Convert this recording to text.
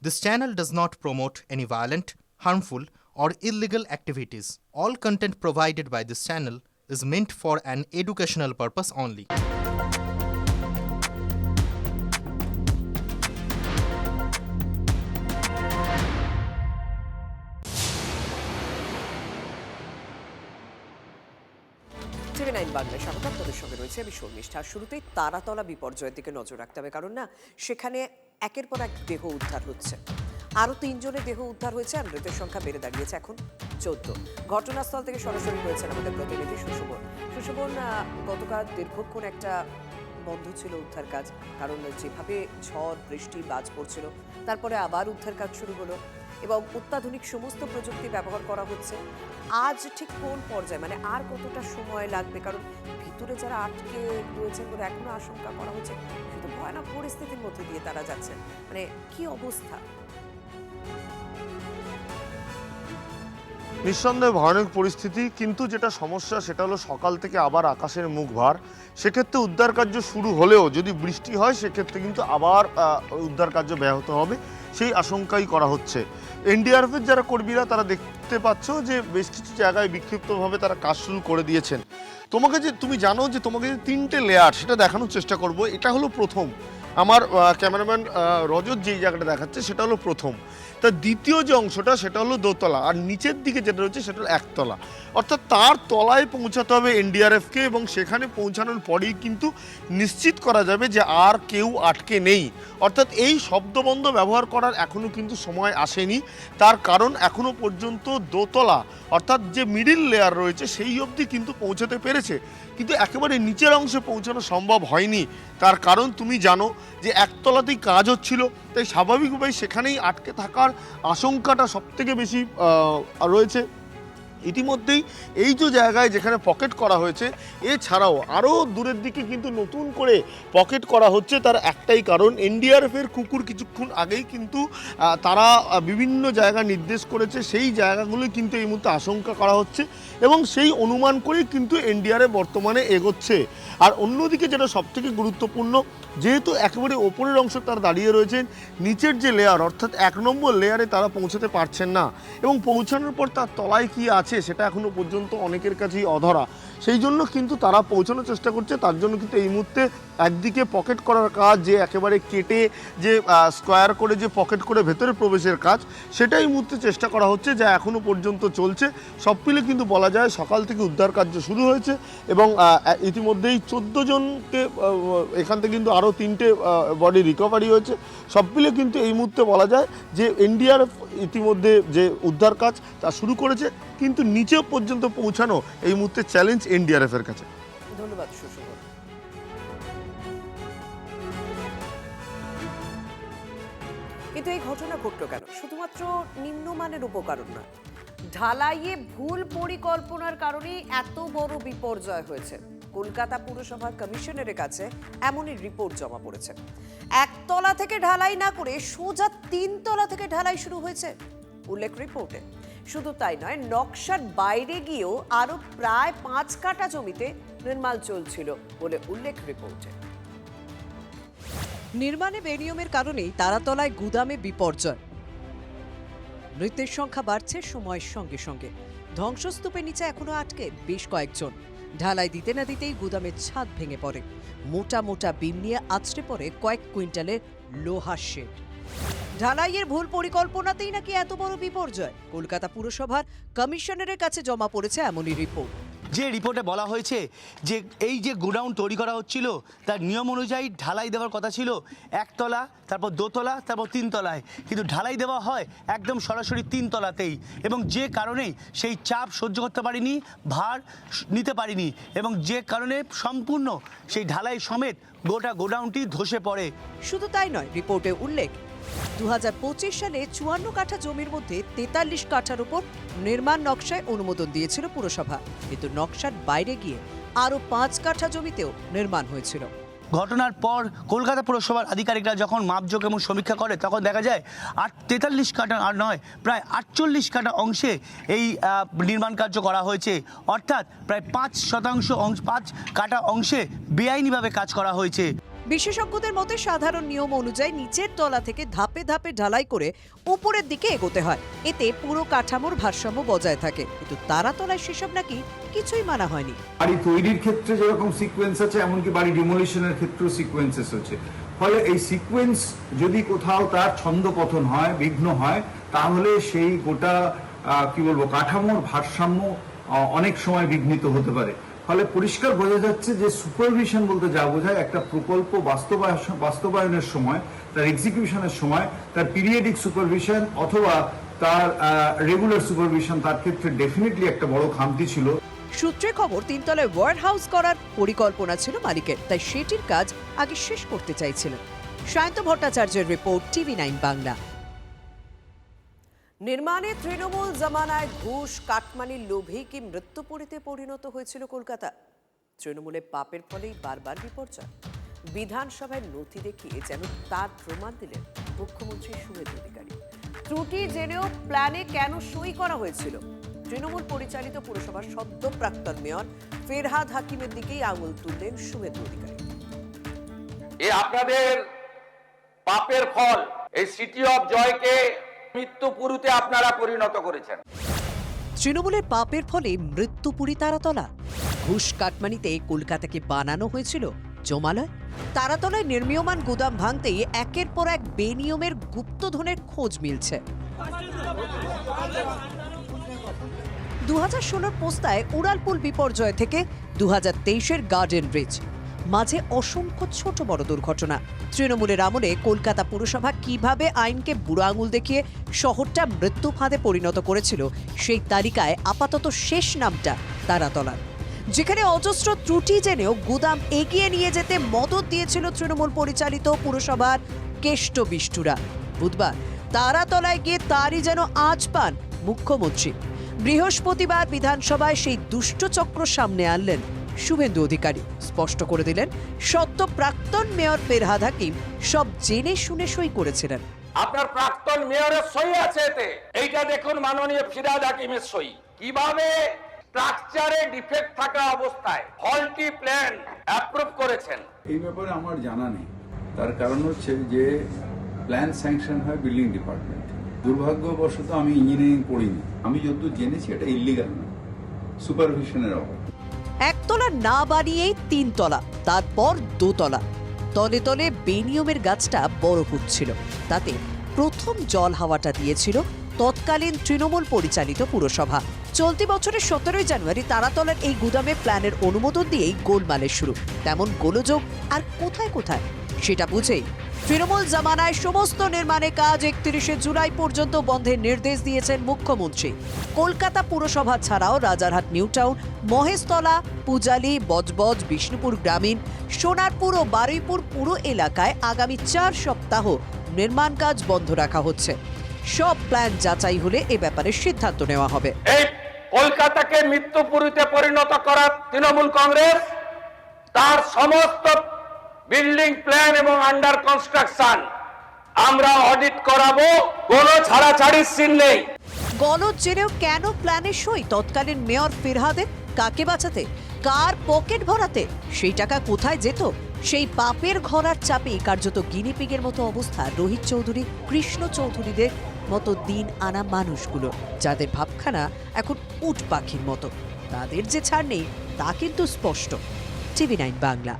This channel does not promote any violent, harmful, or illegal activities. All content provided by this channel is meant for an educational purpose only. TV9 বাংলায় স্বাগত। আপনাদের সঙ্গে রয়েছে আমি শর্মিষ্ঠা। শুরুতেই তারাতলা বিপর্যয়ের দিকে নজর রাখতে হবে, কারণ না সেখানে একের পর এক দেহ উদ্ধার হচ্ছে। আরও 3 জনের দেহ উদ্ধার হয়েছে আর মৃতের সংখ্যা বেড়ে দাঁড়িয়েছে এখন 14। ঘটনাস্থল থেকে সরাসরি রয়েছেন আমাদের প্রতিনিধি সুশোভন। সুশোভন, গতকাল দীর্ঘক্ষণ একটা বন্ধ ছিল উদ্ধার কাজ, কারণ যেভাবে ঝড় বৃষ্টি বাজ পড়ছিল, তারপরে আবার উদ্ধার কাজ শুরু হলো এবং অত্যাধুনিক সমস্ত প্রযুক্তি ব্যবহার করা হচ্ছে। আজ ঠিক কোন পর্যায়ে, মানে আর কতটা সময় লাগবে? কারণ ভিতরে যারা আটকে রয়েছেন বলে এখনো আশঙ্কা করা হচ্ছে, কিন্তু ভয়ানক পরিস্থিতির মধ্যে দিয়ে তারা যাচ্ছেন, মানে কি অবস্থা? নিঃসন্দেহে ভয়ানক পরিস্থিতি, কিন্তু যেটা সমস্যা সেটা হলো সকাল থেকে আবার আকাশের মুখ ভার। সেক্ষেত্রে উদ্ধার কার্য শুরু হলেও যদি বৃষ্টি হয় সেক্ষেত্রে কিন্তু আবার উদ্ধার কার্য ব্যাহত হবে, সেই আশঙ্কাই করা হচ্ছে। এনডিআরএফের যারা কর্মীরা তারা দেখতে পাচ্ছ যে বেশ কিছু জায়গায় বিক্ষিপ্তভাবে তারা কাজ শুরু করে দিয়েছেন। তুমি জানো যে তোমাকে যে 3টে লেয়ার সেটা দেখানোর চেষ্টা করব। এটা হলো প্রথম, আমার ক্যামেরাম্যান রজত যেই জায়গাটা দেখাচ্ছে সেটা হলো প্রথম। তার দ্বিতীয় যে অংশটা সেটা হলো দোতলা, আর নিচের দিকে যেটা রয়েছে সেটা হলো একতলা। অর্থাৎ তার তলায় পৌঁছাতে হবে এনডিআরএফকে, এবং সেখানে পৌঁছানোর পরেই কিন্তু নিশ্চিত করা যাবে যে আর কেউ আটকে নেই। অর্থাৎ এই শব্দবন্ধ ব্যবহার করার এখনও কিন্তু সময় আসেনি। তার কারণ এখনও পর্যন্ত দোতলা অর্থাৎ যে মিডিল লেয়ার রয়েছে সেই অবধি কিন্তু পৌঁছাতে পেরেছে, কিন্তু একেবারে নিচের অংশে পৌঁছানো সম্ভব হয়নি। তার কারণ তুমি জানো যে একতলাতেই কাজ হচ্ছিল, তাই স্বাভাবিকভাবেই সেখানেই আটকে থাকার আশঙ্কাটা সবথেকে বেশি রয়েছে। ইতিমধ্যেই এই যে জায়গায় যেখানে পকেট করা হয়েছে, এছাড়াও আরও দূরের দিকে কিন্তু নতুন করে পকেট করা হচ্ছে। তার একটাই কারণ, এনডিআরএফের কুকুর কিছুক্ষণ আগেই কিন্তু তারা বিভিন্ন জায়গা নির্দেশ করেছে, সেই জায়গাগুলোই কিন্তু এই মুহূর্তে আশঙ্কা করা হচ্ছে এবং সেই অনুমান করেই কিন্তু এনডিআরএফ বর্তমানে এগোচ্ছে। আর অন্যদিকে যেটা সবথেকে গুরুত্বপূর্ণ, যেহেতু একেবারে ওপরের অংশ তারা দাঁড়িয়ে রয়েছেন, নিচের যে লেয়ার অর্থাৎ 1 নম্বর লেয়ারে তারা পৌঁছাতে পারছেন না, এবং পৌঁছানোর পর তার তলায় কি আছে সেটা এখনো পর্যন্ত অনেকের কাছেই অধরা। সেই জন্য কিন্তু তারা পৌঁছানোর চেষ্টা করছে। তার জন্য কিন্তু এই মুহূর্তে একদিকে পকেট করার কাজ, যে একেবারে কেটে যে স্কোয়ার করে যে পকেট করে ভেতরে প্রবেশের কাজ, সেটাই এই মুহূর্তে চেষ্টা করা হচ্ছে, যা এখনো পর্যন্ত চলছে। সব মিলে কিন্তু বলা যায় সকাল থেকে উদ্ধার কার্য শুরু হয়েছে এবং ইতিমধ্যেই 14 জনকে, এখান থেকে কিন্তু আরও 3টে বডি রিকভারি হয়েছে। সব মিলে কিন্তু এই মুহূর্তে বলা যায় যে এনডিআরএফ ইতিমধ্যে যে উদ্ধার কাজ তা শুরু করেছে, কিন্তু নিচে পর্যন্ত পৌঁছানো এই মুহূর্তে চ্যালেঞ্জ এনডিআরএফের কাছে। ধন্যবাদ সুশোভন। কিন্তু এই ঘটনা ঘটলো কেন? শুধুমাত্র নিম্নমানের উপকরণ নয়, ঢালাইয়ে ভুল পরিকল্পনার কারণেই এত বড় বিপর্যয় হয়েছে। কলকাতা পুরসভার কমিশনারের কাছে এমনই রিপোর্ট জমা পড়েছে। একতলা থেকে ঢালাই না করে সোজা 3 তলা থেকে ঢালাই শুরু হয়েছে উল্লেখ রিপোর্টে। শুধু তাই নয়, নকশার বাইরে গিয়েও আরো প্রায় 5 কাঠা জমিতে নির্মাণ চলছিল বলে উল্লেখ রিপোর্টে। নির্মাণে বেনিয়মের কারণেই তারাতলায় গুদামে বিপর্যয়। মৃতের সংখ্যা বাড়ছে সময়ের সঙ্গে সঙ্গে। ধ্বংসস্তূপের নিচে এখনো আটকে বেশ কয়েকজন। ঢালাই দিতে না দিতেই গুদামের ছাদ ভেঙে পড়ে। মোটা মোটা বিম নিয়ে আছড়ে পড়ে কয়েক কুইন্টালের লোহার শেড। ঢালাইয়ের ভুল পরিকল্পনাতেই নাকি এত বড় বিপর্যয়। কলকাতা পুরসভার কমিশনারের কাছে জমা পড়েছে এমনই রিপোর্ট। যে রিপোর্টে বলা হয়েছে যে এই যে গোডাউন তৈরি করা হচ্ছিল তার নিয়ম অনুযায়ী ঢালাই দেওয়ার কথা ছিল একতলা, তারপর দোতলা, তারপর 3 তলায়, কিন্তু ঢালাই দেওয়া হয় একদম সরাসরি 3 তলাতেই, এবং যে কারণে সেই চাপ সহ্য করতে পারিনি, ভার নিতে পারিনি, এবং যে কারণে সম্পূর্ণ সেই ঢালাই সমেত গোটা গোডাউনটি ধসে পড়ে। শুধু তাই নয়, রিপোর্টে উল্লেখ 2025 সালে 54 কাঠা জমির মধ্যে 43 কাঠার উপর নির্মাণ নকশায় অনুমোদন দিয়েছিল পুরসভা, কিন্তু নকশার বাইরে গিয়ে আরো 5 কাঠা জমিতেও নির্মাণ হয়েছিল। ঘটনার পর কলকাতা পুরসভার আধিকারিকরা যখন মাপযোগ এবং সমীক্ষা করে, তখন দেখা যায় 43 কাঠা আর নয়, প্রায় 48 কাঠা অংশে এই নির্মাণ কার্য করা হয়েছে। অর্থাৎ প্রায় 5 কাঠা অংশে বেআইনিভাবে কাজ করা হয়েছে। বিশেষজ্ঞদের মতে সাধারণ নিয়ম অনুযায়ী নিচের তলা থেকে ধাপে ধাপে ঢালাই করে উপরের দিকে এগোতে হয়, এতে পুরো কাঠামোর ভারসাম্য বজায় থাকে। কিন্তু তারাতলায় সেসব নাকি কিছুই মানা হয়নি। বাড়ি তৈরির ক্ষেত্রে যেরকম সিকোয়েন্স আছে, এমনকি বাড়ি ডিমোলিশনের ক্ষেত্রেও সিকোয়েন্সেস আছে। ফলে এই সিকোয়েন্স যদি কোথাও তার ছন্দপতন হয়, বিঘ্ন হয়, তাহলে সেই গোটা কি বলবো কাঠামোর ভারসাম্য অনেক সময় বিঘ্নিত হতে পারে। ফলে পরিষ্কার বোঝা যাচ্ছে যে সুপারভিশন বলতে যা বোঝায়, একটা প্রকল্প বাস্তবায়নের সময়, তার এক্সিকিউশনের সময় তার পিরিয়ডিক সুপারভিশন অথবা তার রেগুলার সুপারভিশন, তার ক্ষেত্রে ডেফিনেটলি একটা বড় খামতি ছিল। সূত্রে খবর, তিনতলায় ওয়ার হাউস করার পরিকল্পনা ছিল মালিকের, তাই সেটির কাজ আগে শেষ করতে চাইছিলেন। সায়ন্ত ভট্টাচার্যের রিপোর্ট, TV9 বাংলা। নির্মাণে তৃণমূল জামানায় ঘুষ কাটমানির লোভেই কি মৃত্যুপুরীতে পরিণত হয়েছিল কলকাতা? তৃণমূলের পাপের ফলেই বারবার বিপর্যয়। বিধানসভায় নথি দেখিয়ে যেন তার প্রমাণ দিলেন মুখ্যমন্ত্রী শুভেন্দু অধিকারী। ত্রুটি জেনেও প্ল্যানে কেন সই করা হয়েছিল? তৃণমূল পরিচালিত পুরসভার সদ্য প্রাক্তন মেয়র ফেরহাদ হাকিমের দিকেই আঙুল তুললেন শুভেন্দু অধিকারী। এ আপনাদের পাপের ফল। এই সিটি অফ জয়কে মৃত্যুপুরীতে আপনারা পরিণত করেছেন। তৃণমূলের পাপের ফলে মৃত্যুপুরী তারাতলা। ঘুষ কাটমানিতে কলকাতাকে বানানো হয়েছিল জমালয়। তারাতলায় নির্মীয়মান গুদাম ভাঙতেই একের পর এক বেনিয়মের গুপ্তধনের খোঁজ মিলছে। 2016 পোস্তায় উড়ালপুল বিপর্যয় থেকে 2023-এর গার্ডেন ব্রিজ, মাঝে অসংখ্য ছোট বড় দুর্ঘটনা। তৃণমূলের আমলে কলকাতা পুরসভা কিভাবে আইনকে বুড়ো আঙুল দেখিয়ে শহরটা মৃত্যু ফাঁদে পরিণত করেছিল, সেই তালিকায় আপাতত শেষ নামটা তারাতলার, যেখানে অজস্র ত্রুটি জেনেও গুদাম এগিয়ে নিয়ে যেতে মদত দিয়েছিল তৃণমূল পরিচালিত পুরসভার কেষ্ট বিষ্টুরা। বুধবার তারাতলায় গিয়ে তারই যেন আঁচ পান মুখ্যমন্ত্রী। বৃহস্পতিবার বিধানসভায় সেই দুষ্টচক্র সামনে আনলেন শুভেন্দু অধিকারী। স্পষ্ট করে দিলেন, সদ্য প্রাক্তন মেয়র ফেরহাদ হাকিম সব জেনে শুনে সই করেছিলেন। আপনার প্রাক্তন মেয়রের সই আছে এতে। এইটা দেখুন মাননীয় ফেরহাদ হাকিমের সই। কিভাবে স্ট্রাকচারে ডিফেক্ট থাকা অবস্থায় ফল্টি প্ল্যান অ্যাপ্রুভ করেছেন। এই ব্যাপারে আমার জানা নেই। তার কারণ হচ্ছে যে প্ল্যান স্যাংশন হয় বিল্ডিং ডিপার্টমেন্ট। দুর্ভাগ্যবশত আমি ইঞ্জিনিয়ারিং পড়িনি। আমি যতদূর জেনেছি এটা ইল্লিগাল না, সুপারভিশনের অভাব। একতলা না বানিয়েই তিনতলা, তারপর দোতলা। তলে তলে বেনিয়মের গাছটা বড় হচ্ছিল। তাতে প্রথম জল হাওয়াটা দিয়েছিল তৎকালীন তৃণমূল পরিচালিত পুরসভা। চলতি বছরের 17 জানুয়ারি তারাতলার এই গুদামে প্ল্যানের অনুমোদন দিয়েই গোলমালের শুরু। তেমন গোলযোগ আর কোথায় কোথায় সেটা বুঝেই তৃণমূল জামানায় সমস্ত নির্মাণের কাজ 31শে জুলাই পর্যন্ত বন্ধের নির্দেশ দিয়েছেন মুখ্যমন্ত্রী। কলকাতা পুরসভা ছাড়াও রাজারহাট নিউ টাউন, মহেশতলা, পূজালি, বজবজ, বিষ্ণুপুর গ্রামীণ, সোনারপুর ও বারুইপুর পুরো এলাকায় আগামী 4 সপ্তাহ নির্মাণ কাজ বন্ধ রাখা হচ্ছে। সব প্ল্যান যাচাই হলে এ ব্যাপারে সিদ্ধান্ত নেওয়া হবে। এই কলকাতাকে মৃত্যুপুরীতে পরিণত করা তৃণমূল কংগ্রেস তার সমস্ত বিল্ডিং প্ল্যান এবং আন্ডার কনস্ট্রাকশন আমরা অডিট করাবো, কোনো ছাড়াছাড়ির সিন নেই। গলদ জেনেও কেন প্ল্যানে সই তৎকালীন মেয়র ফেরহাদের? কাকে বাঁচাতে, কার পকেট ভরাতে? সেই টাকা কোথায় যেত? সেই পাপের ঘরার চাপেই কার্যত গিনিপিগের মতো অবস্থা রোহিত চৌধুরী, কৃষ্ণ চৌধুরীদের মতো দিন আনা মানুষগুলো, যাদের ভাবখানা এখন উট পাখির মতো। তাদের যে ছাড় নেই তা কিন্তু স্পষ্ট। TV9 বাংলা।